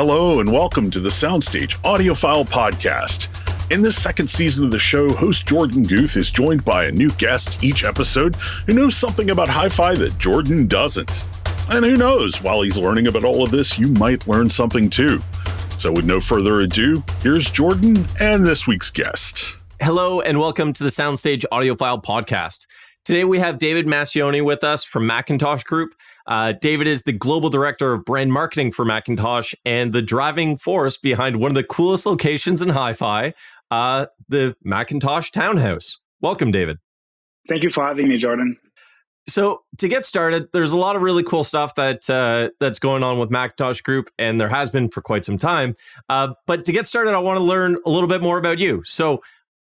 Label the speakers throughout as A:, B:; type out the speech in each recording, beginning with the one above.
A: Hello and welcome to the Soundstage Audiophile Podcast. In this second season of the show, host Jorden Guth is joined by a new guest each episode who knows something about hi-fi that Jorden doesn't. And who knows, while he's learning about all of this, you might learn something too. So with no further ado, here's Jorden and this week's guest.
B: Hello and welcome to the Soundstage Audiophile Podcast. Today we have David Mascioni with us from McIntosh Group. David is the global director of brand marketing for McIntosh and the driving force behind one of the coolest locations in hi-fi, the McIntosh Townhouse. Welcome, David.
C: Thank you for having me, Jorden.
B: So to get started, there's a lot of really cool stuff that's going on with McIntosh Group, and there has been for quite some time. But to get started, I want to learn a little bit more about you. So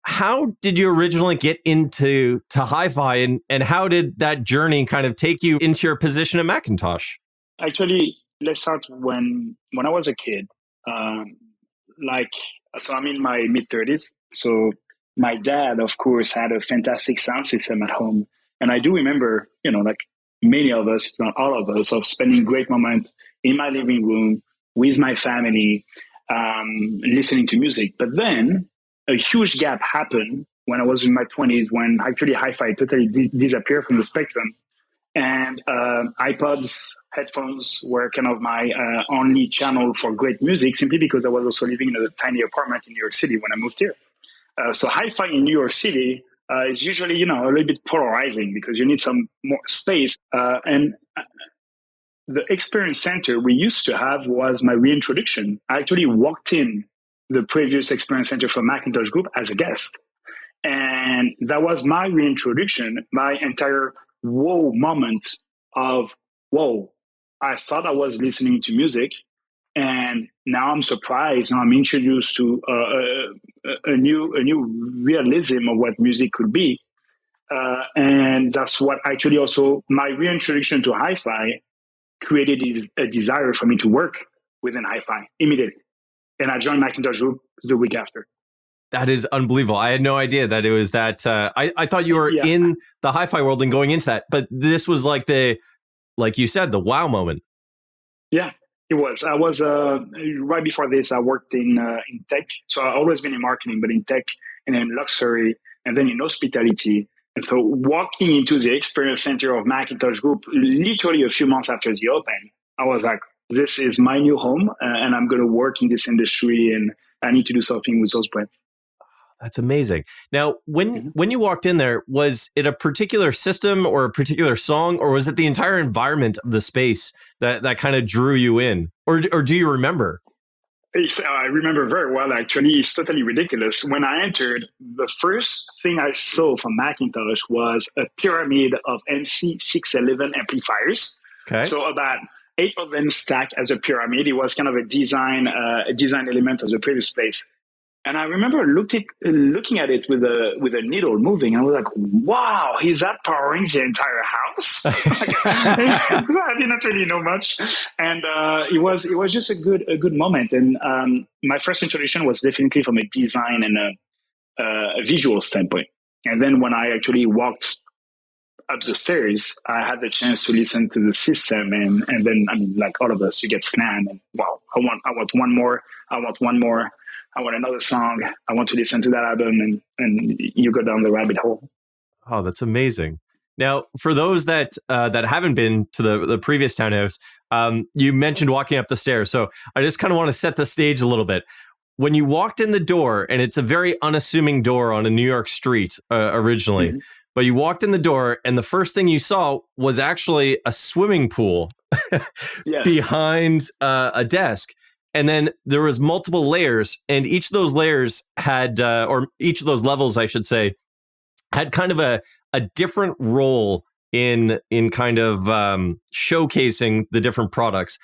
B: how did you originally get into hi-fi, and how did that journey kind of take you into your position at McIntosh?
C: Actually, let's start when I was a kid. So I'm in my mid-30s. So my dad, of course, had a fantastic sound system at home. And I do remember, like many of us, if not all of us, of spending great moments in my living room with my family, listening to music. But then a huge gap happened when I was in my 20s, when actually hi-fi totally disappeared from the spectrum. And iPods, headphones were kind of my only channel for great music, simply because I was also living in a tiny apartment in New York City when I moved here. So hi-fi in New York City is usually, a little bit polarizing because you need some more space. And the experience center we used to have was my reintroduction. I actually walked in the previous experience center for McIntosh Group as a guest. And that was my reintroduction, my entire whoa moment of, whoa, I thought I was listening to music. And now I'm surprised. Now I'm introduced to a new realism of what music could be. And that's what actually also my reintroduction to hi-fi created is a desire for me to work within hi-fi immediately. And I joined McIntosh Group the week after.
B: That is unbelievable. I had no idea that it was that. I thought you were in the hi-fi world and going into that, but this was like you said, the wow moment.
C: Yeah, it was. I was right before this. I worked in tech, so I've always been in marketing, but in tech and in luxury, and then in hospitality. And so walking into the experience center of McIntosh Group, literally a few months after the open, I was like, this is my new home, and I'm going to work in this industry, and I need to do something with those brands.
B: That's amazing. Now, when you walked in there, was it a particular system or a particular song, or was it the entire environment of the space that kind of drew you in? Or do you remember?
C: I remember very well, actually. It's totally ridiculous. When I entered, the first thing I saw from McIntosh was a pyramid of MC611 amplifiers. Okay. So about 8 of them stacked as a pyramid. It was kind of a design element of the previous space. And I remember looking at it with a needle moving. And I was like, wow, is that powering the entire house? I didn't really know much. And it was just a good moment. And my first introduction was definitely from a design and a visual standpoint. And then when I actually walked up the stairs, I had the chance to listen to the system. And then, like all of us, you get slammed. And wow, I want one more. I want one more. I want another song. I want to listen to that album, and you go down the rabbit hole.
B: Oh, that's amazing. Now, for those that haven't been to the previous townhouse, you mentioned walking up the stairs. So I just kind of want to set the stage a little bit. When you walked in the door, and it's a very unassuming door on a New York street originally, but you walked in the door, and the first thing you saw was actually a swimming pool behind a desk. And then there was multiple layers, and each of those layers had, or each of those levels, I should say, had kind of a different role in kind of showcasing the different products.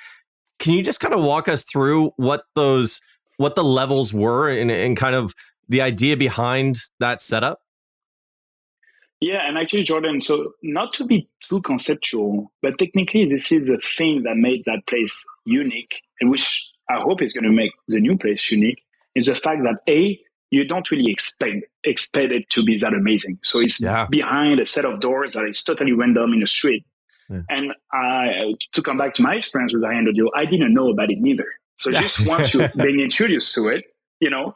B: Can you just kind of walk us through what the levels were and kind of the idea behind that setup?
C: Yeah, and actually, Jorden, so not to be too conceptual, but technically this is the thing that made that place unique, and which I hope is going to make the new place unique, is the fact that you don't really expect it to be that amazing. So it's behind a set of doors that is totally random in the street. Yeah. And to come back to my experience with high-end audio, I didn't know about it neither. So just once you're being introduced to it,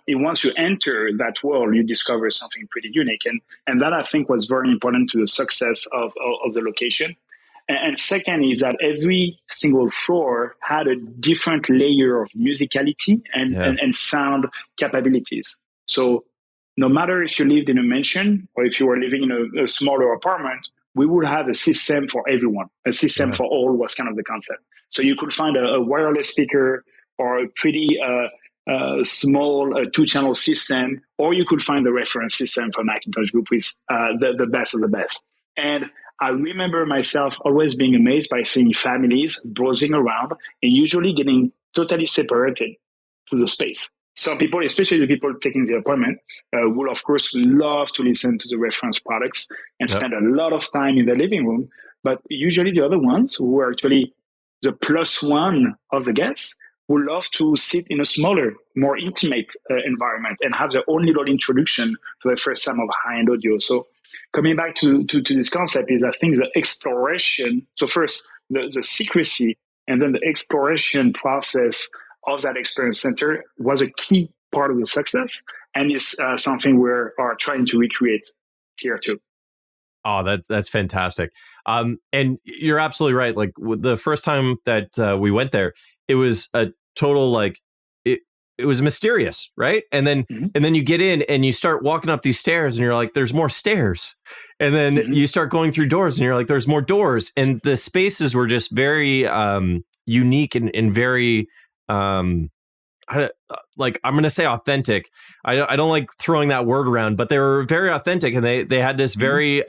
C: once you enter that world, you discover something pretty unique. And that I think was very important to the success of the location. And second is that every single floor had a different layer of musicality and sound capabilities. So no matter if you lived in a mansion or if you were living in a smaller apartment, we would have a system for everyone. A system for all was kind of the concept. So you could find a wireless speaker or a pretty small 2-channel system, or you could find the reference system for McIntosh Group with the best of the best. And I remember myself always being amazed by seeing families browsing around and usually getting totally separated to the space. Some people, especially the people taking the appointment, will of course love to listen to the reference products and spend a lot of time in the living room. But usually the other ones who are actually the plus one of the guests would love to sit in a smaller, more intimate environment and have their own little introduction for the first time of high-end audio. So coming back to this concept is I think the exploration, so first the secrecy and then the exploration process of that experience center was a key part of the success, and is something we are trying to recreate here too.
B: Oh, that's fantastic. And you're absolutely right. Like the first time that we went there, it was a total it was mysterious, right? And then you get in and you start walking up these stairs and you're like, there's more stairs. And then you start going through doors and you're like, there's more doors. And the spaces were just very unique and very I'm going to say authentic. I don't like throwing that word around, but they were very authentic, and they had this very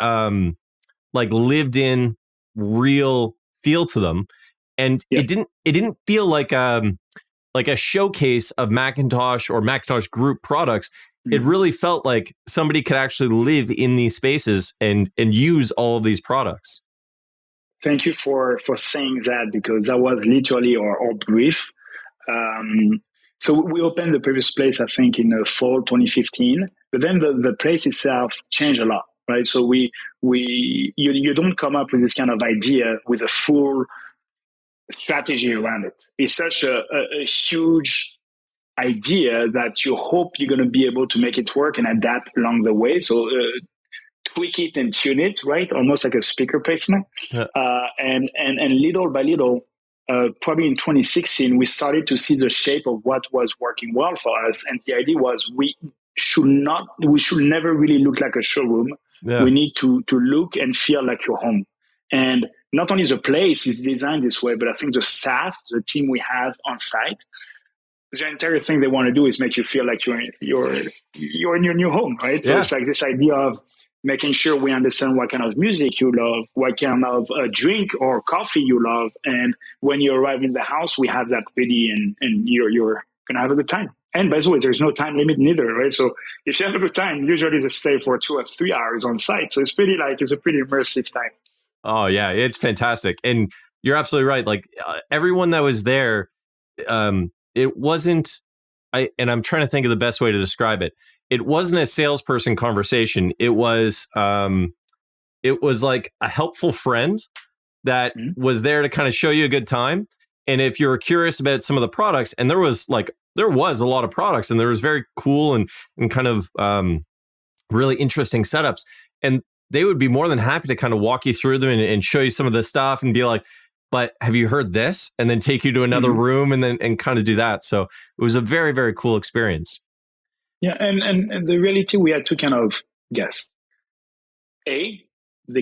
B: lived in real feel to them. And it didn't feel like a showcase of McIntosh or McIntosh Group products. It really felt like somebody could actually live in these spaces and use all of these products.
C: Thank you for saying that, because that was literally our brief. So we opened the previous place, I think, in fall 2015, but then the place itself changed a lot, right? So you don't come up with this kind of idea with a full strategy around it. It's such a huge idea that you hope you're going to be able to make it work and adapt along the way. So tweak it and tune it, right? Almost like a speaker placement. Yeah. And little by little, probably in 2016, we started to see the shape of what was working well for us. And the idea was we should never really look like a showroom. Yeah. We need to look and feel like your home. And not only the place is designed this way, but I think the staff, the team we have on site, the entire thing they want to do is make you feel like you're in your new home, right? So it's like this idea of making sure we understand what kind of music you love, what kind of drink or coffee you love. And when you arrive in the house, we have that ready and you're going to have a good time. And by the way, there's no time limit neither, right? So if you have a good time, usually they stay for 2 or 3 hours on site. So it's a pretty immersive time.
B: Oh yeah, it's fantastic. And you're absolutely right. Like everyone that was there, it wasn't, and I'm trying to think of the best way to describe it. It wasn't a salesperson conversation. It was like a helpful friend that was there to kind of show you a good time. And if you were curious about some of the products, and there was a lot of products, and there was very cool and kind of really interesting setups. And they would be more than happy to kind of walk you through them and show you some of the stuff and be like, but have you heard this? And then take you to another room and kind of do that. So it was a very, very cool experience.
C: Yeah, and the reality, we had two kind of guests. They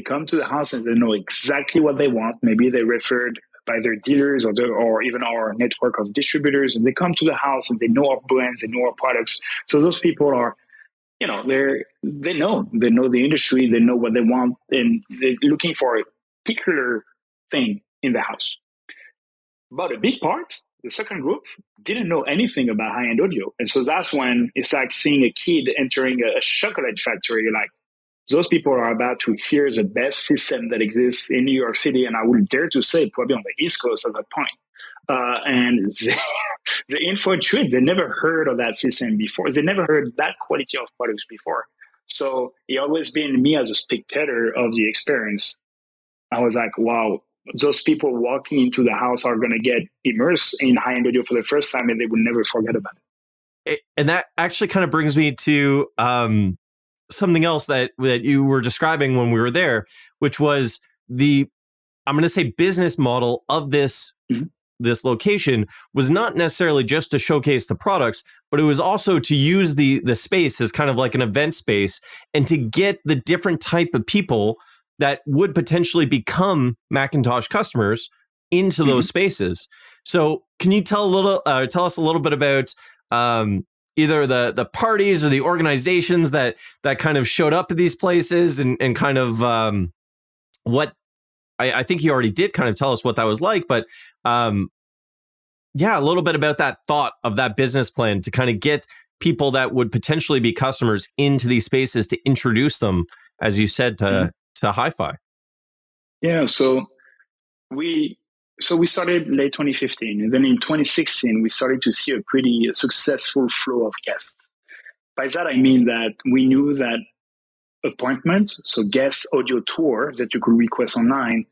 C: come to the house and they know exactly what they want. Maybe they referred by their dealers or even our network of distributors, and they come to the house and they know our brands, they know our products. So those people are, they know the industry, they know what they want, and they're looking for a particular thing in the house. But a big part, the second group, didn't know anything about high-end audio. And so that's when it's like seeing a kid entering a chocolate factory. Like, those people are about to hear the best system that exists in New York City, and I would dare to say probably on the East Coast at that point. And the info treat, they never heard of that system before. They never heard that quality of products before. So it always been me as a spectator of the experience. I was like, wow, those people walking into the house are going to get immersed in high-end audio for the first time, and they will never forget about it.
B: And that actually kind of brings me to something else that you were describing when we were there, which was I'm going to say business model of this this location was not necessarily just to showcase the products, but it was also to use the space as kind of like an event space and to get the different type of people that would potentially become McIntosh customers into those spaces. So can you tell us a little bit about either the parties or the organizations that kind of showed up at these places and kind of what I think you already did kind of tell us what that was like, but a little bit about that thought of that business plan to kind of get people that would potentially be customers into these spaces to introduce them, as you said, to hi-fi.
C: Yeah, so we started late 2015, and then in 2016 we started to see a pretty successful flow of guests. By that I mean that we knew that appointment, so guest audio tour that you could request online,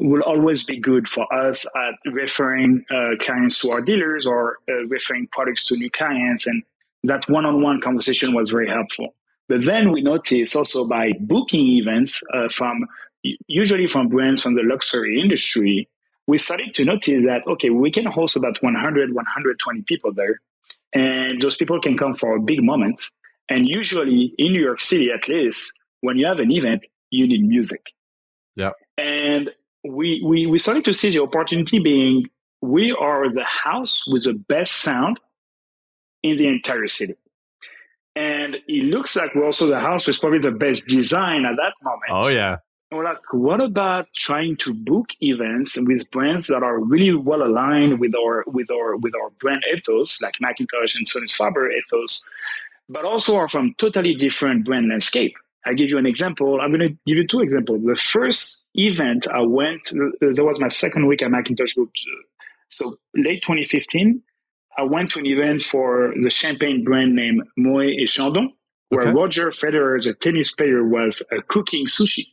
C: will always be good for us at referring clients to our dealers or referring products to new clients, and that one-on-one conversation was very helpful. But then we noticed also by booking events usually from brands from the luxury industry, we started to notice that, okay, we can host about 100, 120 people there, and those people can come for a big moment. And usually in New York City, at least, when you have an event, you need music.
B: Yeah.
C: And we started to see the opportunity being, we are the house with the best sound in the entire city. And it looks like we're also the house with probably the best design at that moment.
B: Oh, yeah.
C: And we're like, what about trying to book events with brands that are really well aligned with our brand ethos, like McIntosh and Sonus Faber ethos, but also are from totally different brand landscape. I'll give you an example. I'm going to give you two examples. The first event I went, that was my second week at McIntosh Group. So late 2015, I went to an event for the champagne brand named Moët et Chandon, where Roger Federer, the tennis player, was cooking sushi.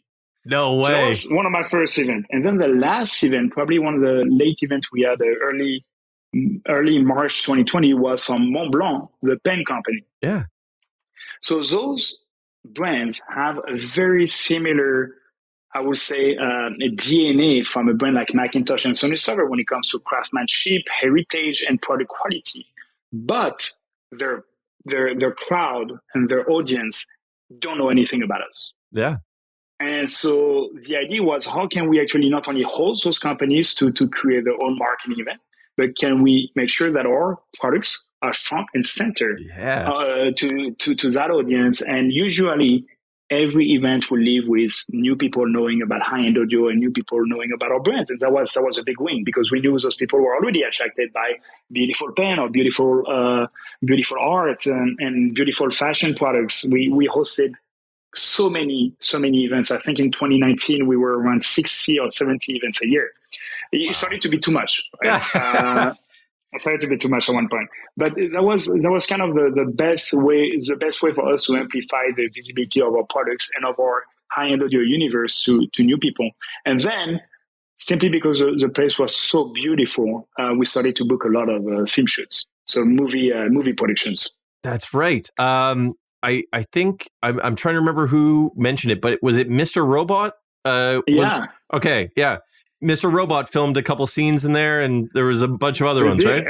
B: No way.
C: So that was one of my first events. And then the last event, probably one of the late events we had, early March 2020, was from Montblanc, the pen company.
B: Yeah.
C: So those brands have a very similar, I would say, a DNA from a brand like McIntosh and Sonus Faber when it comes to craftsmanship, heritage, and product quality. But their crowd and their audience don't know anything about us.
B: Yeah.
C: And so the idea was, how can we actually not only host those companies to create their own marketing event, but can we make sure that our products are front and center to that audience? And usually every event will leave with new people knowing about high-end audio and new people knowing about our brands. And that was a big win, because we knew those people were already attracted by beautiful pen or beautiful art and beautiful fashion products. We hosted so many events. I think in 2019 we were around 60 or 70 events a year. It started to be too much. Right? It started to be too much at one point. But that was kind of the best way for us to amplify the visibility of our products and of our high-end audio universe to new people. And then, simply because the place was so beautiful, we started to book a lot of film shoots, so movie productions.
B: That's right. I think I'm trying to remember who mentioned it, but was it Mr. Robot?
C: Yeah.
B: Okay. Yeah. Mr. Robot filmed a couple scenes in there, and there was a bunch of other ones, right?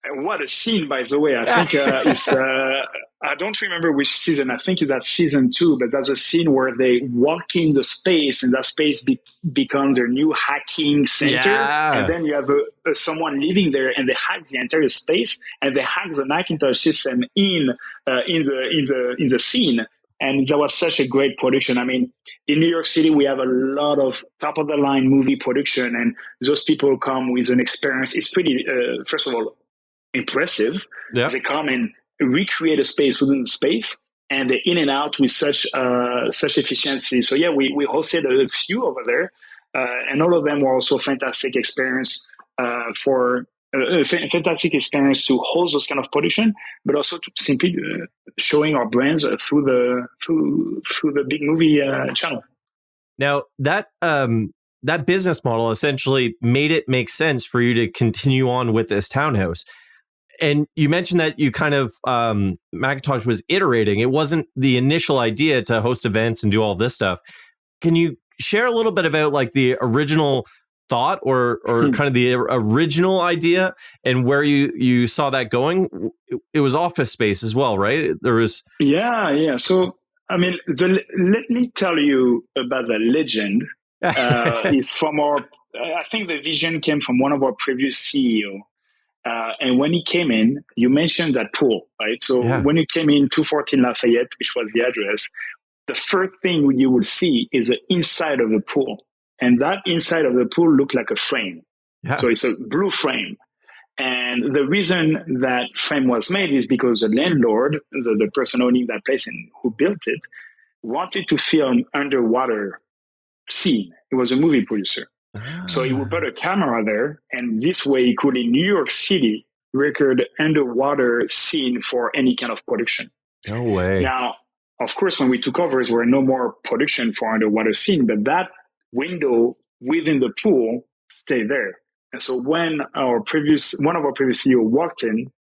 C: What a scene, by the way. I think it's, I don't remember which season. I think it's that season 2, but that's a scene where they walk in the space, and that space becomes their new hacking center. Yeah. And then you have someone living there, and they hack the entire space, and they hack the McIntosh system in the scene. And that was such a great production. I mean, in New York City, we have a lot of top-of-the-line movie production, and those people come with an experience. It's pretty, first of all, impressive. Yeah. They come and recreate a space within the space, and they're in and out with such efficiency. So yeah, we hosted a few over there, and all of them were also fantastic experience fantastic experience to host those kind of production, but also to simply showing our brands through the big movie channel.
B: Now that that business model essentially made it make sense for you to continue on with this townhouse. And you mentioned that you kind of McIntosh was iterating. It wasn't the initial idea to host events and do all this stuff. Can you share a little bit about like the original thought or kind of the original idea and where you saw that going? It was office space as well, right? There was
C: So I mean, let me tell you about the legend. It's from I think the vision came from one of our previous CEO. And when he came in, you mentioned that pool, right? So when you came in 214 Lafayette, which was the address, the first thing you will see is the inside of the pool. And that inside of the pool looked like a frame. Yeah. So it's a blue frame. And the reason that frame was made is because the landlord, the person owning that place and who built it, wanted to film underwater scene. He was a movie producer. So he would put a camera there, and this way he could, in New York City, record underwater scene for any kind of production.
B: No way.
C: Now, of course, when we took over, there were no more production for underwater scene, but that window within the pool stayed there. And so when one of our previous CEO walked in,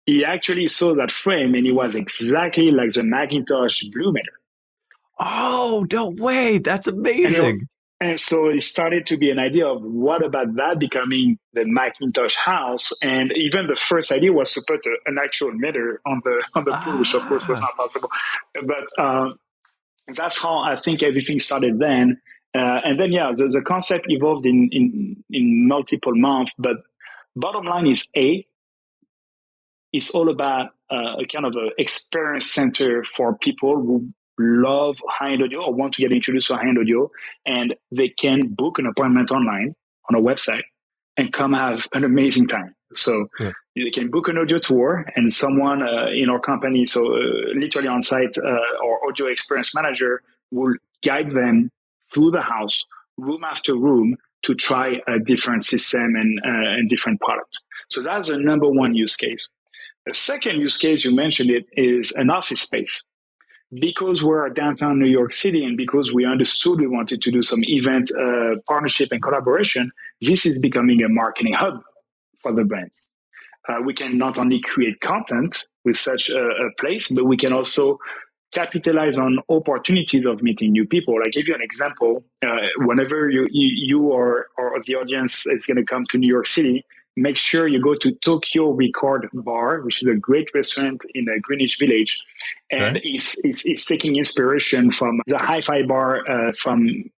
C: he actually saw that frame, and it was exactly like the McIntosh Blue Meter.
B: Oh, no way. That's amazing.
C: And so it started to be an idea of what about that becoming the McIntosh house. And even the first idea was to put an actual meter on the pool, which of course was not possible. But that's how I think everything started then. And then, the concept evolved in multiple months. But bottom line is it's all about a kind of an experience center for people who love high-end audio or want to get introduced to high-end audio, and they can book an appointment online on a website and come have an amazing time. So they can book an audio tour, and someone in our company, literally on site, our audio experience manager will guide them through the house, room after room, to try a different system and different product. So that's the number one use case. The second use case, you mentioned it, is an office space. Because we're downtown New York City and because we understood we wanted to do some event partnership and collaboration, this is becoming a marketing hub for the brands. We can not only create content with such a place, but we can also capitalize on opportunities of meeting new people. I'll give you an example. Whenever you or the audience is going to come to New York City, make sure you go to Tokyo Record Bar, which is a great restaurant in Greenwich Village. And it's taking inspiration from the hi-fi bar from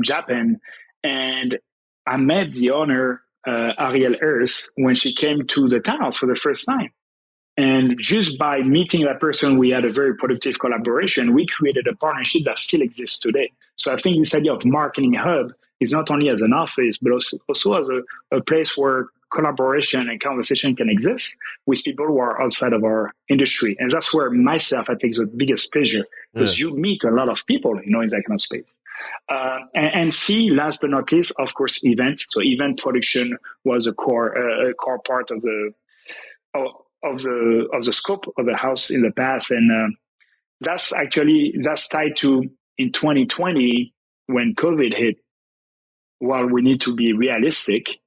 C: Japan. And I met the owner, Ariel Earth, when she came to the townhouse for the first time. And just by meeting that person, we had a very productive collaboration. We created a partnership that still exists today. So I think this idea of marketing hub is not only as an office, but also as a place where collaboration and conversation can exist with people who are outside of our industry. And that's where myself, I take the biggest pleasure, because you meet a lot of people, in that kind of space. And C, last but not least, of course, events. So event production was a core part of the scope of the house in the past. And that's tied to, in 2020, when COVID hit, while we need to be realistic,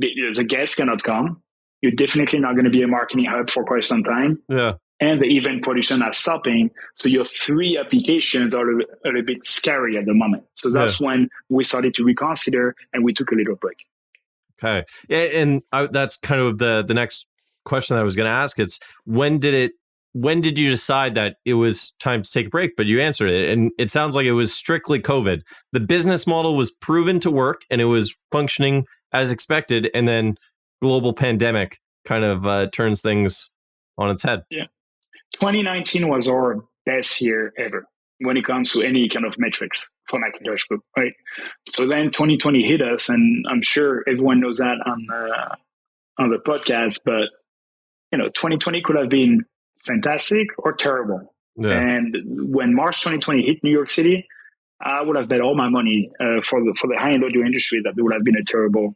C: the guests cannot come. You're definitely not going to be a marketing hub for quite some time. Yeah. And the event production are stopping. So your three applications are a little bit scary at the moment. So that's when we started to reconsider and we took a little break.
B: Okay. Yeah, and that's kind of the next question that I was going to ask. It's when did you decide that it was time to take a break? But you answered it. And it sounds like it was strictly COVID. The business model was proven to work and it was functioning as expected, and then global pandemic kind of turns things on its head.
C: Yeah, 2019 was our best year ever when it comes to any kind of metrics for McIntosh Group, right? So then 2020 hit us, and I'm sure everyone knows that on the podcast. But 2020 could have been fantastic or terrible. Yeah. And when March 2020 hit New York City, I would have bet all my money for the high-end audio industry that it would have been a terrible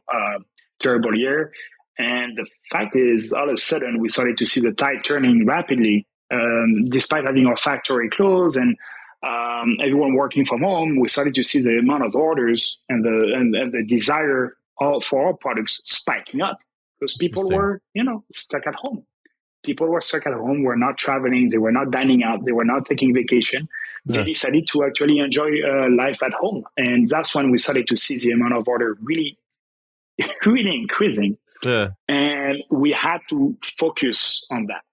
C: year. And the fact is, all of a sudden, we started to see the tide turning rapidly, despite having our factory closed and everyone working from home, we started to see the amount of orders and the desire for our products spiking up because people were, stuck at home. People were stuck at home, were not traveling, they were not dining out, they were not taking vacation. Yeah. They decided to actually enjoy life at home. And that's when we started to see the amount of order really, really increasing.
B: Yeah.
C: And we had to focus on that.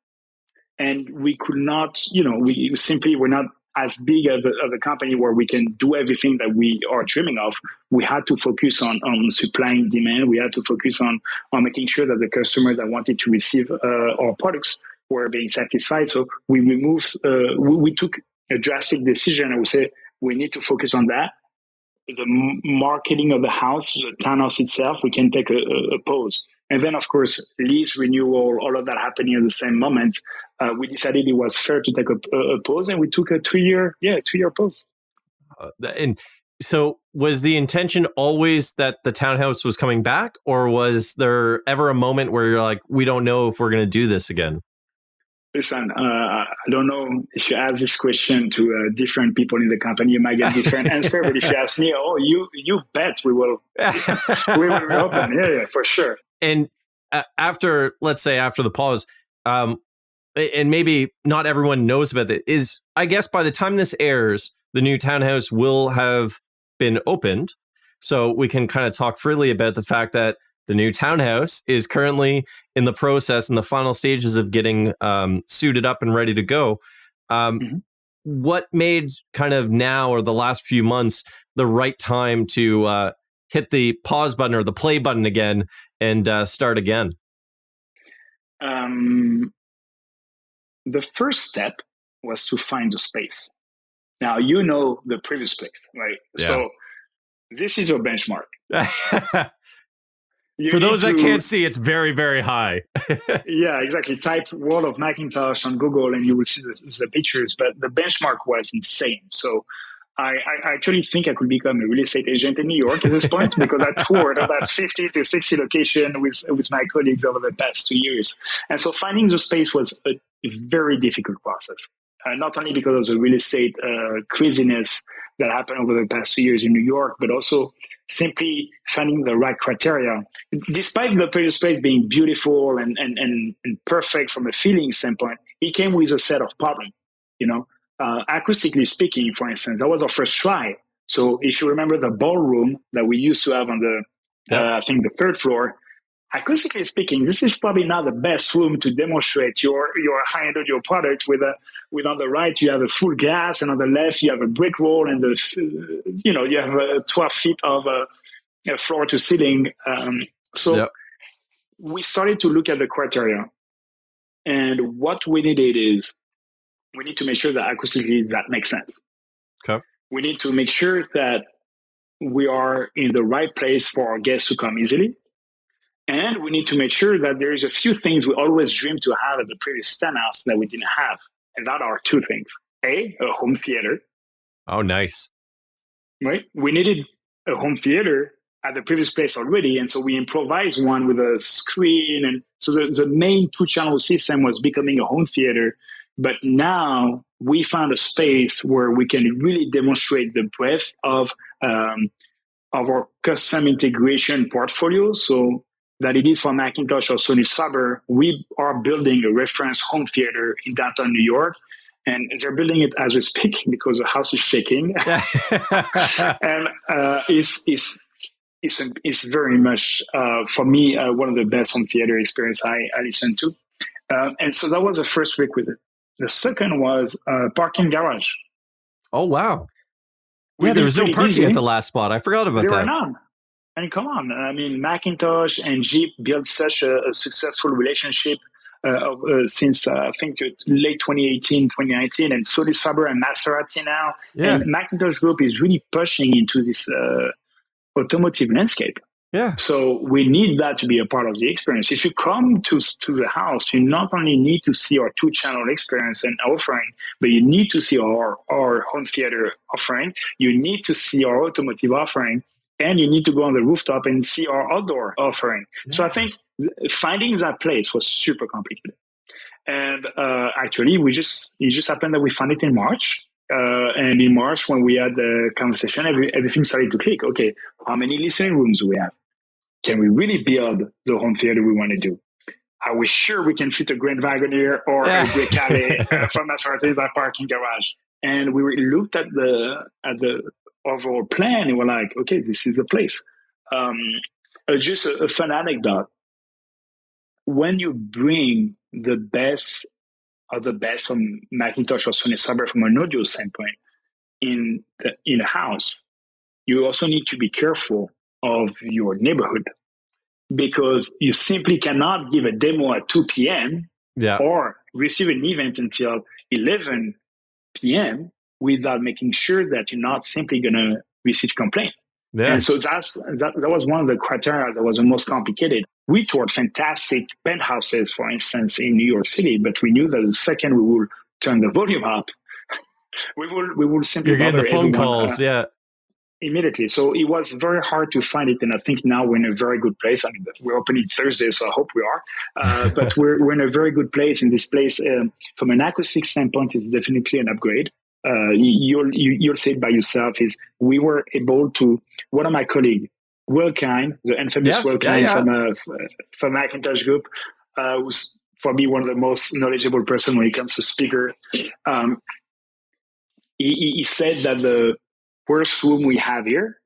C: And we could not, we simply were not as big of a company where we can do everything that we are dreaming of. We had to focus on supplying demand. We had to focus on making sure that the customers that wanted to receive our products were being satisfied. So we removed, we took a drastic decision. I would say we need to focus on that. The marketing of the house, the townhouse itself, we can take a pause. And then, of course, lease renewal, all of that happening at the same moment. We decided it was fair to take a pause, and we took a 2-year pause.
B: And so was the intention always that the townhouse was coming back, or was there ever a moment where you're like, we don't know if we're going to do this again?
C: Listen, I don't know if you ask this question to different people in the company, you might get different answer. But if you ask me, you bet we will reopen. Yeah, for sure.
B: And after the pause, and maybe not everyone knows about it, is I guess by the time this airs, the new townhouse will have been opened. So we can kind of talk freely about the fact that the new townhouse is currently in the process in the final stages of getting suited up and ready to go. What made kind of now or the last few months the right time to hit the pause button or the play button again and start again?
C: The first step was to find the space. Now, the previous place, right? Yeah. So this is your benchmark.
B: For those that can't see, it's very, very high.
C: Yeah, exactly. Type World of McIntosh on Google and you will see the pictures, but the benchmark was insane. So I actually think I could become a real estate agent in New York at this point because I toured about 50 to 60 locations with my colleagues over the past 2 years. And so finding the space was a very difficult process, not only because of the real estate craziness that happened over the past 2 years in New York, but also simply finding the right criteria. Despite the previous place being beautiful and perfect from a feeling standpoint, it came with a set of problems, acoustically speaking, for instance. That was our first try. So if you remember the ballroom that we used to have on I think the third floor, acoustically speaking, this is probably not the best room to demonstrate your high-end audio product with on the right, you have a full glass, and on the left, you have a brick wall, and you have 12 feet of floor to ceiling. We started to look at the criteria, and what we needed is we need to make sure that acoustically that makes sense.
B: Okay.
C: We need to make sure that we are in the right place for our guests to come easily. And we need to make sure that there is a few things we always dreamed to have at the previous townhouse that we didn't have. And that are two things. A home theater.
B: Oh, nice.
C: Right? We needed a home theater at the previous place already. And so we improvised one with a screen. And so the main 2-channel system was becoming a home theater. But now we found a space where we can really demonstrate the breadth of our custom integration portfolio. So that it is for McIntosh or Sonus Faber, we are building a reference home theater in downtown New York. And they're building it as we speak because the house is shaking. And it's very much, for me, one of the best home theater experience I listened to. And so that was the first requisite. The second was parking garage.
B: Oh, wow. Yeah, there was no parking at the last spot. I forgot about that.
C: There were none. And come on, I mean, McIntosh and Jeep built such a successful relationship since, I think, late 2018, 2019, and Sonus Faber and Maserati now. Yeah. And McIntosh Group is really pushing into this automotive landscape.
B: Yeah.
C: So we need that to be a part of the experience. If you come to the house, you not only need to see our 2-channel experience and offering, but you need to see our home theater offering. You need to see our automotive offering. And you need to go on the rooftop and see our outdoor offering. Yeah. So I think finding that place was super complicated. And actually, it just happened that we found it in March. And in March, when we had the conversation, everything started to click. Okay, how many listening rooms do we have? Can we really build the home theater we want to do? Are we sure we can fit a Grand Wagoneer or a Brecalle from a certain parking garage? And we looked at the overall plan and we're like, okay, this is the place. Just a fun anecdote. When you bring the best of the best from McIntosh or Sonus Faber from an audio standpoint in a house, you also need to be careful of your neighborhood, because you simply cannot give a demo at 2 p.m. or receive an event until 11 p.m. without making sure that you're not simply going to receive complaint. Yeah. And so that was one of the criteria that was the most complicated. We toured fantastic penthouses, for instance, in New York City, but we knew that the second we will turn the volume up, we will simply
B: bother the phone calls,
C: immediately. So it was very hard to find it, and I think now we're in a very good place. I mean, we're opening Thursday, so I hope we are. But we're in a very good place. And this place, from an acoustic standpoint, is definitely an upgrade. You'll say it by yourself. Is we were able to, one of my colleagues, Will Kine, the infamous Will Kine from McIntosh Group, who's for me one of the most knowledgeable person when it comes to speaker. He said that the worst room we have here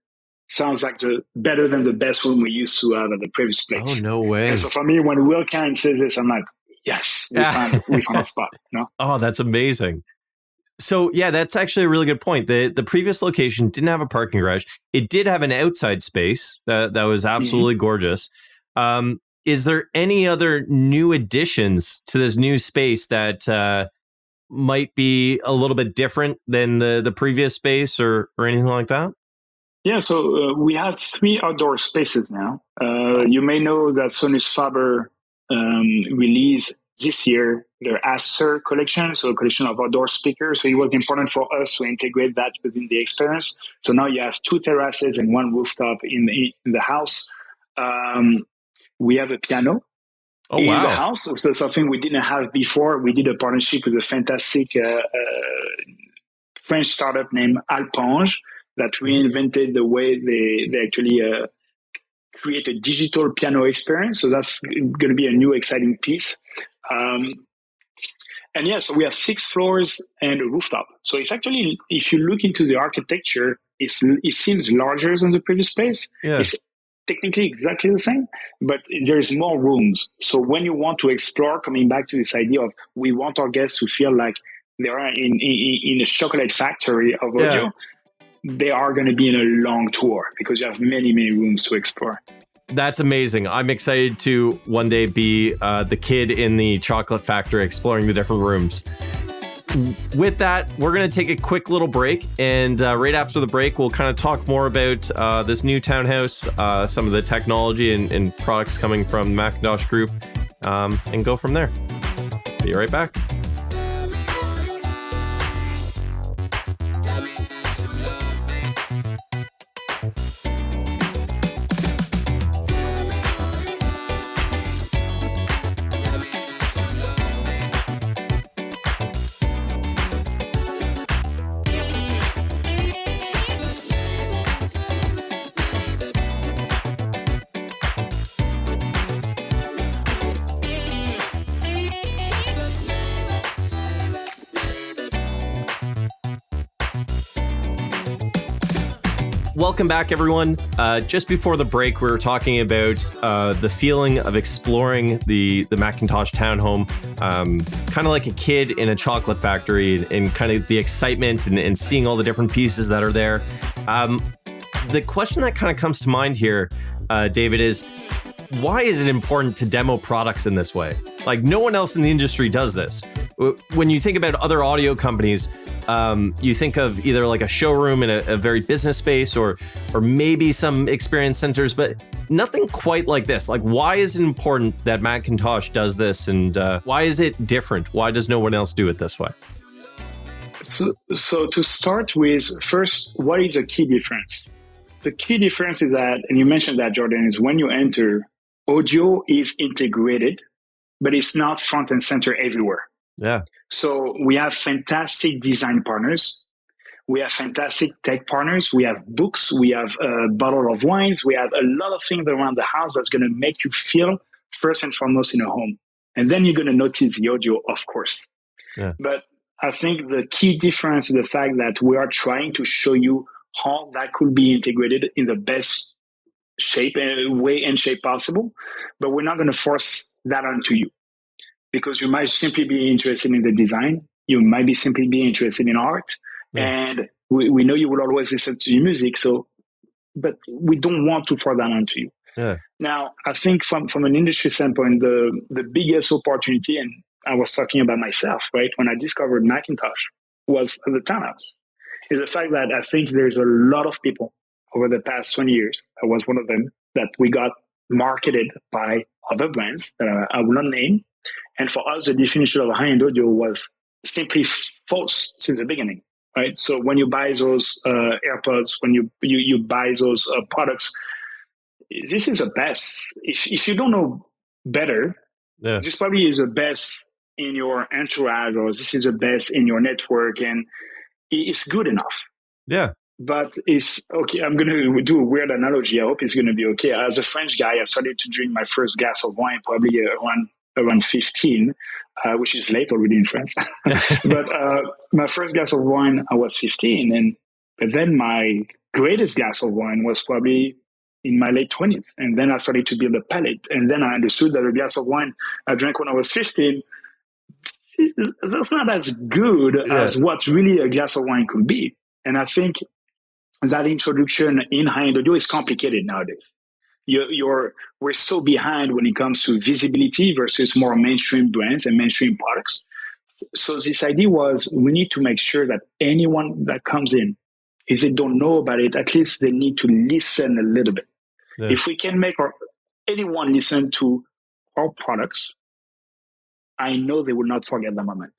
C: sounds like better than the best room we used to have at the previous place.
B: Oh, no way.
C: And so for me, when Will Kine says this, I'm like, yes, we found a spot. No?
B: Oh, that's amazing. So yeah, that's actually a really good point. The previous location didn't have a parking garage. It did have an outside space that was absolutely gorgeous. Is there any other new additions to this new space that might be a little bit different than the previous space or anything like that?
C: Yeah, so we have 3 outdoor spaces now. You may know that Sonus Faber released this year their Aster collection, so a collection of outdoor speakers. So it was important for us to integrate that within the experience. So now you have 2 terraces and 1 rooftop in the house. We have a piano in the house. So something we didn't have before. We did a partnership with a fantastic French startup named Alpange that reinvented the way they actually create a digital piano experience. So that's going to be a new exciting piece. And yeah, so we have 6 floors and a rooftop. So it's actually, if you look into the architecture, it seems larger than the previous space. Yeah. It's technically exactly the same, but there's more rooms. So when you want to explore, coming back to this idea of we want our guests to feel like they are in a chocolate factory of audio, they are going to be in a long tour because you have many, many rooms to explore.
B: That's amazing. I'm excited to one day be the kid in the chocolate factory exploring the different rooms. With that, we're going to take a quick little break. And right after the break, we'll kind of talk more about this new townhouse, some of the technology and products coming from the McIntosh Group, and go from there. Be right back. Welcome back, everyone. Just before the break, we were talking about the feeling of exploring the McIntosh townhome, kind of like a kid in a chocolate factory, and kind of the excitement and seeing all the different pieces that are there. The question that kind of comes to mind here, David, is why is it important to demo products in this way? Like, no one else in the industry does this. When you think about other audio companies, you think of either like a showroom in a very business space or maybe some experience centers, but nothing quite like this. Like, why is it important that McIntosh does this, and why is it different? Why does no one else do it this way?
C: So to start with, first, what is a key difference? The key difference is that, and you mentioned that, Jordan, is when you enter, audio is integrated, but it's not front and center everywhere.
B: Yeah.
C: So we have fantastic design partners We have fantastic tech partners. We have books. We have a bottle of wines. We have a lot of things around the house that's going to make you feel first and foremost in a home. And then you're going to notice the audio, of course.
B: Yeah.
C: But I think the key difference is the fact that we are trying to show you how that could be integrated in the best way and shape possible. But we're not going to force that onto you, because you might simply be interested in the design. You might be simply be interested in art. Yeah. And we know you will always listen to your music. But we don't want to force that onto you.
B: Yeah.
C: Now, I think from an industry standpoint, the biggest opportunity, and I was talking about myself, right? When I discovered McIntosh was the townhouse, is the fact that I think there's a lot of people over the past 20 years, I was one of them, that we got marketed by other brands that I will not name. And for us, the definition of high-end audio was simply false since the beginning, right? So when you buy those AirPods, when you buy those products, this is the best. If you don't know better, this probably is the best in your entourage, or this is the best in your network, and it's good enough.
B: Yeah.
C: But it's okay. I'm going to do a weird analogy. I hope it's going to be okay. As a French guy, I started to drink my first glass of wine probably around 15, which is late already in France. But my first glass of wine, I was 15. But then my greatest glass of wine was probably in my late 20s. And then I started to build a palate. And then I understood that a glass of wine I drank when I was 15, that's not as good as what really a glass of wine could be. And I think that introduction in high-end audio is complicated nowadays. We're so behind when it comes to visibility versus more mainstream brands and mainstream products. So this idea was, we need to make sure that anyone that comes in, if they don't know about it, at least they need to listen a little bit. Yeah. If we can make anyone listen to our products, I know they will not forget the moment.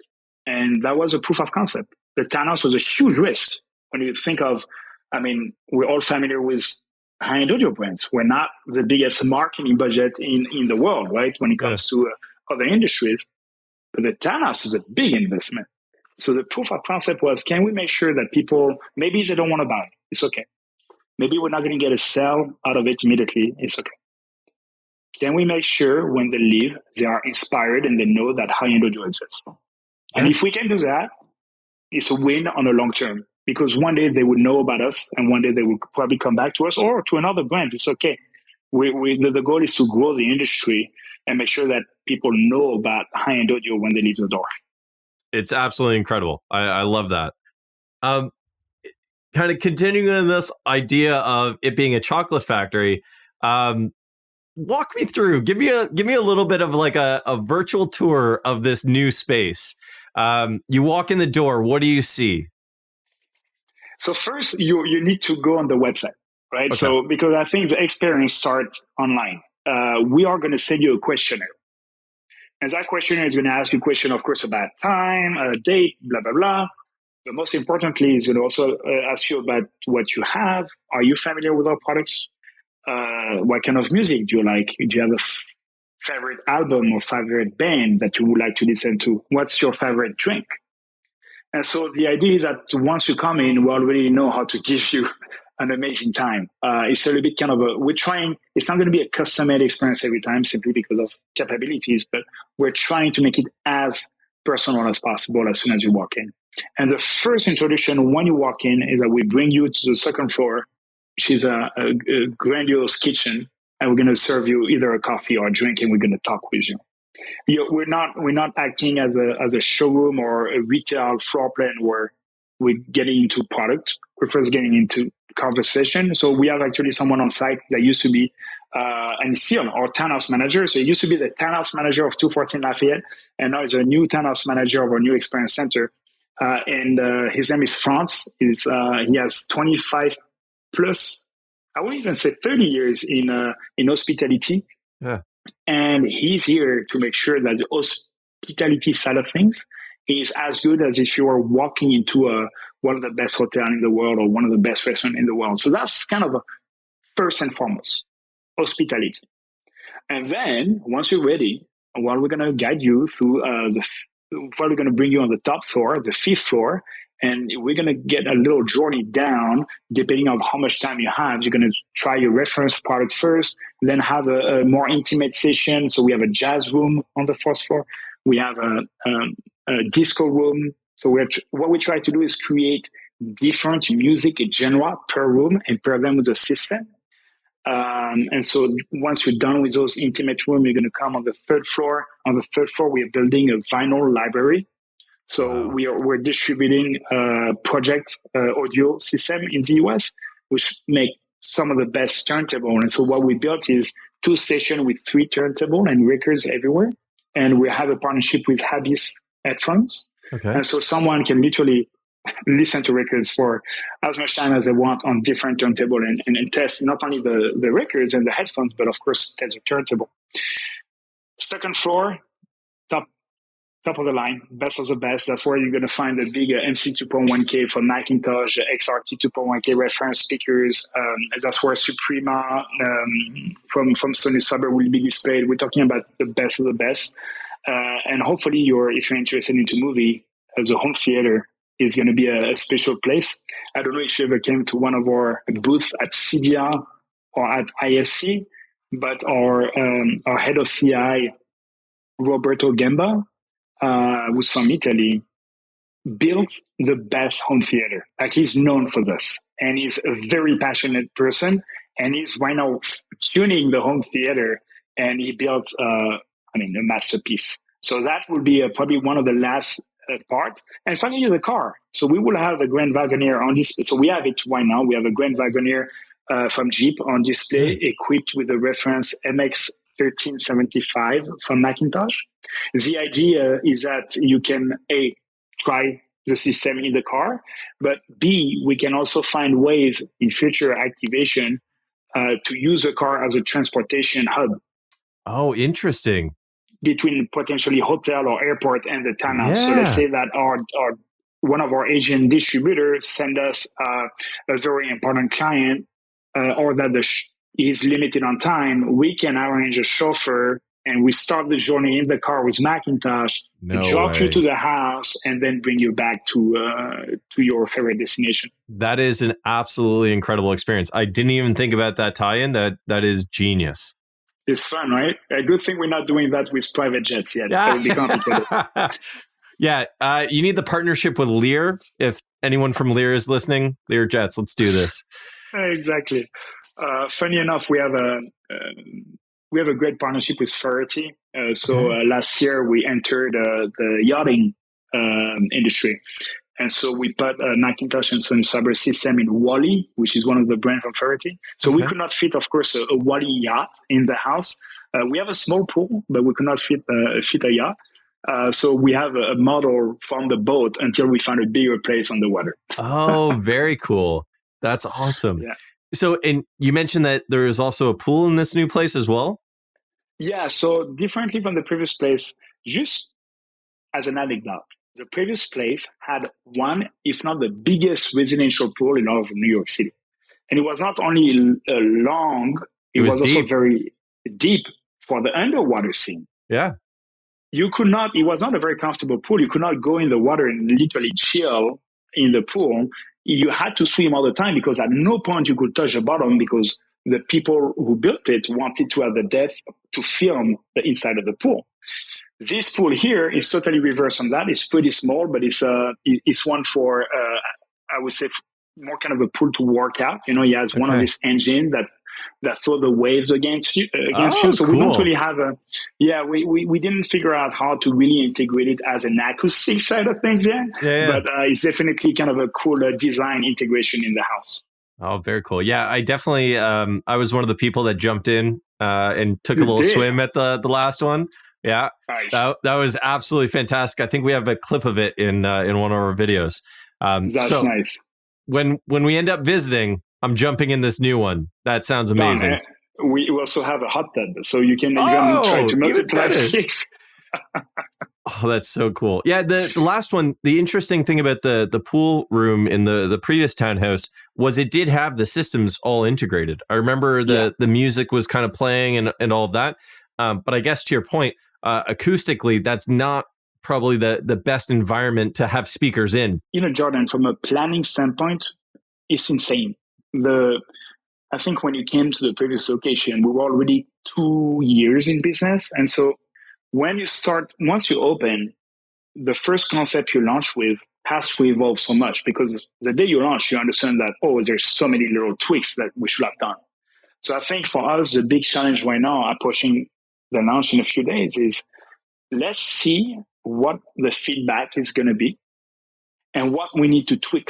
C: And that was a proof of concept. The townhouse was a huge risk. When you think of, we're all familiar with high-end audio brands. We're not the biggest marketing budget in the world, right? When it comes to other industries. But the townhouse is a big investment. So the proof of concept was, can we make sure that people, maybe they don't want to buy, it's okay. Maybe we're not going to get a sale out of it immediately, it's okay. Can we make sure when they leave, they are inspired and they know that high-end audio exists? And if we can do that, it's a win on the long term, because one day they would know about us and one day they will probably come back to us or to another brand. It's okay. The goal is to grow the industry and make sure that people know about high-end audio when they leave the door.
B: It's absolutely incredible. I love that. Kind of continuing on this idea of it being a chocolate factory, walk me through. Give me a little bit of like a virtual tour of this new space. You walk in the door. What do you see?
C: So first, you need to go on the website, right? Okay. So because I think the experience starts online. We are going to send you a questionnaire. And that questionnaire is going to ask you a question, of course, about time, date, blah, blah, blah. But most importantly, it's going to also ask you about what you have. Are you familiar with our products? What kind of music do you like? Do you have a favorite album or favorite band that you would like to listen to? What's your favorite drink? And so the idea is that once you come in, we already know how to give you an amazing time. It's a little bit kind of it's not going to be a custom-made experience every time simply because of capabilities, but we're trying to make it as personal as possible as soon as you walk in. And the first introduction when you walk in is that we bring you to the second floor, which is a grandiose kitchen, and we're going to serve you either a coffee or a drink, and we're going to talk with you. We're not acting as a showroom or a retail floor plan where we're getting into product. We're first getting into conversation. So we have actually someone on site that used to be, and still our townhouse manager. So he used to be the townhouse manager of 214 Lafayette, and now he's a new townhouse manager of our new experience center. And his name is France. He has 25 plus, I wouldn't even say 30 years in hospitality. Yeah. And he's here to make sure that the hospitality side of things is as good as if you were walking into one of the best hotels in the world or one of the best restaurants in the world. So that's kind of first and foremost, hospitality. And then once you're ready, we're going to guide you through we're going to bring you on the top floor, the fifth floor, And we're going to get a little journey down, depending on how much time you have. You're going to try your reference product first, then have a more intimate session. So we have a jazz room on the fourth floor. We have a disco room. So what we try to do is create different music genre per room and pair them with the system. And so once you're done with those intimate rooms, you're going to come on the third floor. On the third floor, we are building a vinyl library. So we're distributing project audio system in the US, which make some of the best turntable. And so what we built is 2 stations with 3 turntable and records everywhere. And we have a partnership with Habis headphones.
B: Okay.
C: And so someone can literally listen to records for as much time as they want on different turntable and test not only the records and the headphones, but of course test the turntable. Second floor, top of the line, best of the best. That's where you're going to find the big MC 2.1K from McIntosh, XRT 2.1K reference speakers. That's where Suprema from Sonus Faber will be displayed. We're talking about the best of the best. And hopefully, if you're interested into movie, the home theater is going to be a special place. I don't know if you ever came to one of our booths at CDR or at ISC, but our head of CI, Roberto Gamba, who's from Italy, built the best home theater. Like, he's known for this, and he's a very passionate person, and he's right now tuning the home theater, and he built a masterpiece. So that will be probably one of the last part. And finally, the car. So we will have a Grand Wagoneer on display. So we have it right now. We have a Grand Wagoneer from Jeep on display, equipped with the reference MX 1375 from McIntosh. The idea is that you can A, try the system in the car, but B, we can also find ways in future activation to use the car as a transportation hub.
B: Oh, interesting.
C: Between potentially hotel or airport and the townhouse. So let's say that our one of our agent distributors send us a very important client, or that is limited on time. We can arrange a chauffeur, and we start the journey in the car with McIntosh, drop you to the house, and then bring you back to your favorite destination.
B: That is an absolutely incredible experience. I didn't even think about that tie-in. That is genius.
C: It's fun, right? A good thing we're not doing that with private jets yet. That would be complicated.
B: You need the partnership with Lear. If anyone from Lear is listening, Lear Jets, let's do this.
C: Exactly. Funny enough, we have a great partnership with Ferretti. Last year we entered the yachting industry. And so we put a McIntosh and Sonus Faber system in Wally, which is one of the brands from Ferretti. So we could not fit, of course, a Wally yacht in the house. We have a small pool, but we could not fit a yacht. So we have a model from the boat until we find a bigger place on the water.
B: Oh, very cool. That's awesome.
C: Yeah.
B: So, and you mentioned that there is also a pool in this new place as well?
C: Yeah. So differently from the previous place, just as an anecdote, the previous place had one, if not the biggest residential pool in all of New York City. And it was not only long, it was also very deep for the underwater scene.
B: Yeah.
C: You could not, it was not a very comfortable pool. You could not go in the water and literally chill in the pool. You had to swim all the time, because at no point you could touch the bottom, because the people who built it wanted to have the depth to film the inside of the pool. This pool here is totally reverse on that. It's pretty small, but it's one for, I would say, more kind of a pool to work out. You know, he has one of these engines that throw the waves against you. So
B: cool.
C: We don't really have we didn't figure out how to really integrate it as an acoustic side of things yet. But it's definitely kind of a cool design integration in the house.
B: Oh, very cool. Yeah, I definitely, I was one of the people that jumped in and took a little swim at the last one. Yeah,
C: nice.
B: That was absolutely fantastic. I think we have a clip of it in one of our videos.
C: That's nice.
B: When we end up visiting, I'm jumping in this new one. That sounds amazing.
C: We also have a hot tub, so you can even try to multiply 6.
B: Oh, that's so cool. Yeah, the last one, the interesting thing about the pool room in the previous townhouse was it did have the systems all integrated. I remember the music was kind of playing and all of that. But I guess to your point, acoustically, that's not probably the best environment to have speakers in.
C: Jordan, from a planning standpoint, it's insane. I think when you came to the previous location, we were already 2 years in business. And so once you open, the first concept you launch with has to evolve so much, because the day you launch, you understand that, there's so many little tweaks that we should have done. So I think for us, the big challenge right now, approaching the launch in a few days, is let's see what the feedback is going to be and what we need to tweak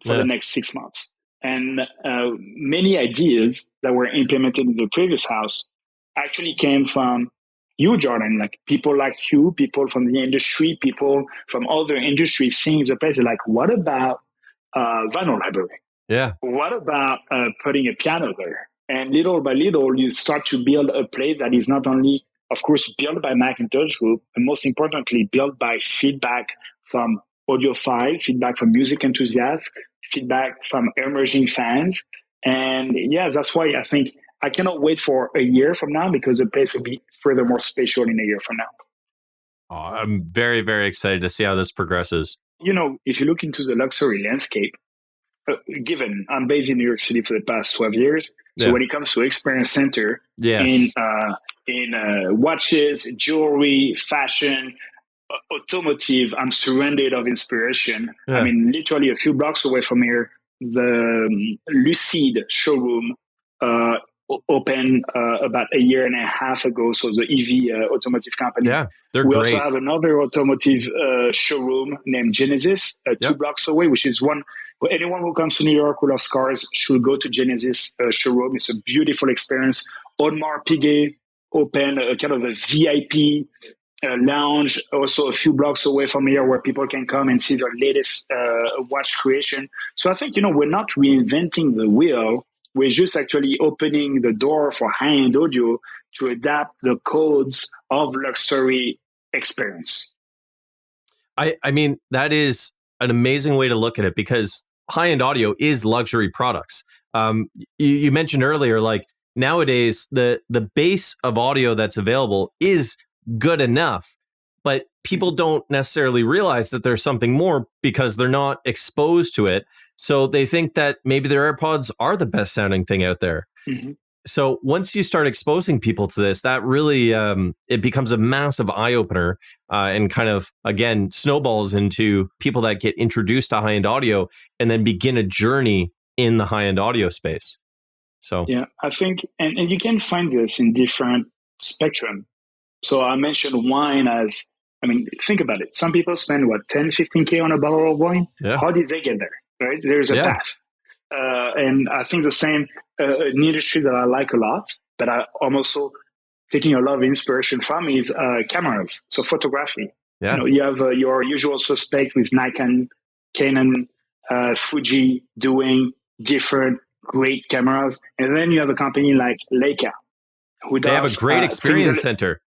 C: for the next 6 months. And many ideas that were implemented in the previous house actually came from you, Jordan, like people like you, people from the industry, people from other industries seeing the place, like, what about vinyl library?
B: Yeah.
C: What about putting a piano there? And little by little, you start to build a place that is not only, of course, built by McIntosh Group, but most importantly, built by feedback from audiophile, feedback from music enthusiasts, feedback from emerging fans. And yeah, that's why I think I cannot wait for a year from now, because the place will be furthermore special in a year from now.
B: Oh, I'm very, very excited to see how this progresses.
C: If you look into the luxury landscape, given I'm based in New York City for the past 12 years, so when it comes to experience center in watches, jewelry, fashion, automotive, I'm surrounded of inspiration. Yeah. I mean, literally a few blocks away from here, the Lucid showroom opened about a year and a half ago. So the EV automotive company.
B: Yeah, they're
C: we
B: great.
C: Also have another automotive showroom named Genesis, 2 blocks away, which is one. Anyone who comes to New York who loves cars should go to Genesis showroom. It's a beautiful experience. Audemars Piguet opened kind of a VIP lounge, also a few blocks away from here, where people can come and see their latest watch creation. So I think, we're not reinventing the wheel. We're just actually opening the door for high-end audio to adapt the codes of luxury experience.
B: I mean, that is an amazing way to look at it, because high-end audio is luxury products. You mentioned earlier, like, nowadays, the base of audio that's available is good enough, but people don't necessarily realize that there's something more because they're not exposed to it. So they think that maybe their AirPods are the best sounding thing out there. Mm-hmm. So once you start exposing people to this, that really, it becomes a massive eye opener and kind of, again, snowballs into people that get introduced to high-end audio and then begin a journey in the high-end audio space. So
C: yeah, I think, and you can find this in different spectrum. So I mentioned wine as, think about it. Some people spend 10, 15K on a bottle of wine. Yeah. How did they get there? Right? There's a path. And I think the same, an industry that I like a lot, that I'm also taking a lot of inspiration from, is cameras. So photography. Yeah. You have your usual suspect with Nikon, Canon, Fuji doing different great cameras. And then you have a company like Leica, who does,
B: they have a great experience center.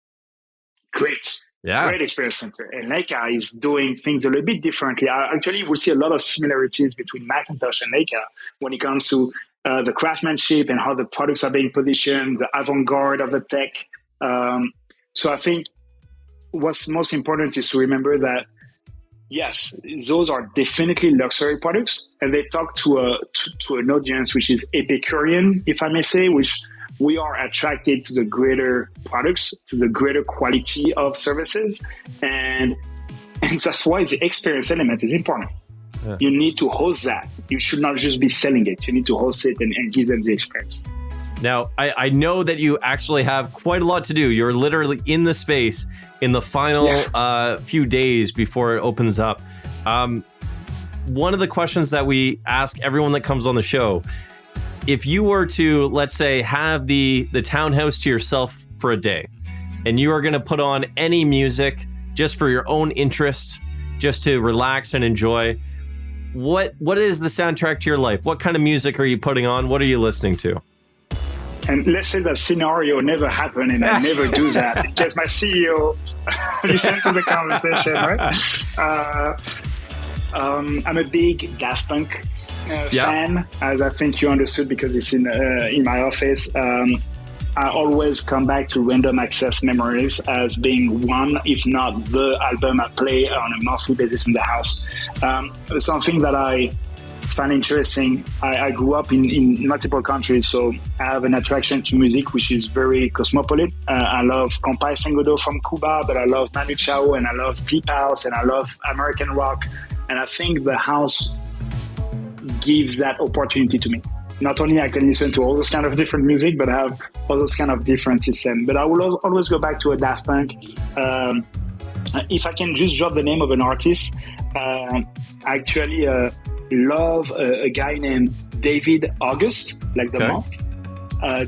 C: Great.
B: Yeah.
C: Great experience center. And Leica is doing things a little bit differently. Actually, we see a lot of similarities between McIntosh and Leica when it comes to the craftsmanship and how the products are being positioned, the avant-garde of the tech. So I think what's most important is to remember that, yes, those are definitely luxury products, and they talk to an audience which is Epicurean, if I may say, which we are attracted to the greater products, to the greater quality of services. And that's why the experience element is important. Yeah. You need to host that. You should not just be selling it. You need to host it and give them the experience.
B: Now, I know that you actually have quite a lot to do. You're literally in the space in the final few days before it opens up. One of the questions that we ask everyone that comes on the show, if you were to, let's say, have the townhouse to yourself for a day, and you are going to put on any music just for your own interest, just to relax and enjoy, what is the soundtrack to your life? What kind of music are you putting on? What are you listening to?
C: And let's say that scenario never happened, and I never do that because my CEO listens to the conversation, right? I'm a big Daft Punk fan, as I think you understood because it's in my office. I always come back to Random Access Memories as being one, if not the album I play on a monthly basis in the house. Something that I find interesting, I grew up in multiple countries, so I have an attraction to music which is very cosmopolitan. I love Compay Sengodo from Cuba, but I love Manu Chao, and I love Deep House, and I love American rock. And I think the house gives that opportunity to me. Not only I can listen to all those kind of different music, but I have all those kind of different systems. But I will always go back to a Daft Punk. If I can just drop the name of an artist, I actually love a guy named David August, like the month.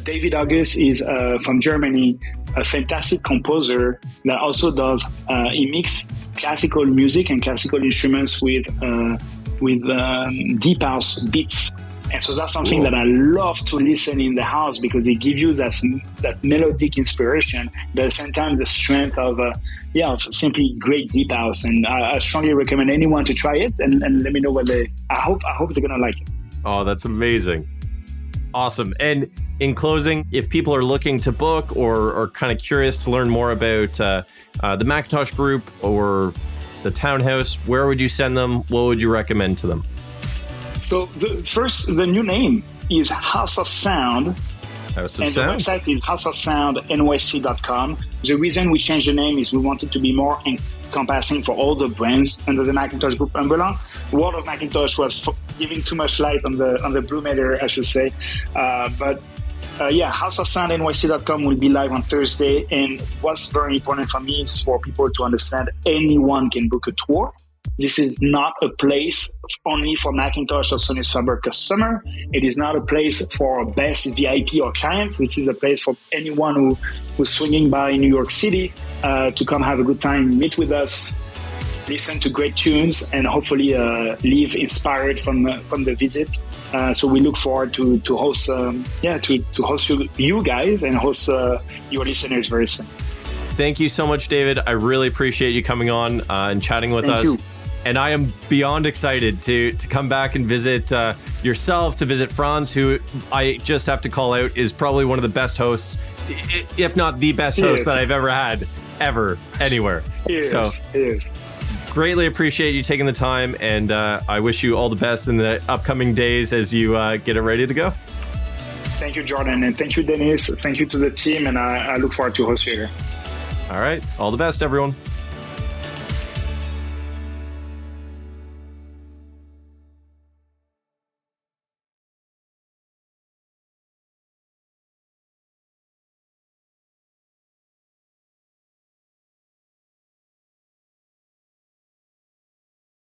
C: David August is from Germany, a fantastic composer that also does, he mixes classical music and classical instruments with deep house beats. And so that's something that I love to listen in the house, because it gives you that melodic inspiration, but at the same time, the strength of simply great deep house. And I strongly recommend anyone to try it and let me know what I hope they're going to like it.
B: Oh, that's amazing. Awesome. And in closing, if people are looking to book or kind of curious to learn more about the McIntosh Group or the Townhouse, where would you send them? What would you recommend to them?
C: So the new name is House of Sound.
B: House of
C: and
B: Sound.
C: The website is houseofsoundnyc.com. The reason we changed the name is we wanted to be more encompassing for all the brands under the McIntosh Group umbrella. World of McIntosh was giving too much light on the blue matter, I should say. houseofsoundnyc.com will be live on Thursday. And what's very important for me is for people to understand anyone can book a tour. This is not a place only for McIntosh or Sonus Faber customer. It is not a place for best VIP or clients. This is a place for anyone who's swinging by New York City to come have a good time, meet with us, listen to great tunes, and hopefully leave inspired from the visit. So we look forward to host to host you guys and host your listeners very soon.
B: Thank you so much, David. I really appreciate you coming on and chatting with us.
C: Thank you.
B: And I am beyond excited to come back and visit yourself, to visit Franz, who I just have to call out is probably one of the best hosts, if not the best host that I've ever had, anywhere. So greatly appreciate you taking the time, and I wish you all the best in the upcoming days as you get it ready to go.
C: Thank you, Jordan, and thank you, Dennis. Thank you to the team, and I look forward to host you here.
B: All right. All the best, everyone.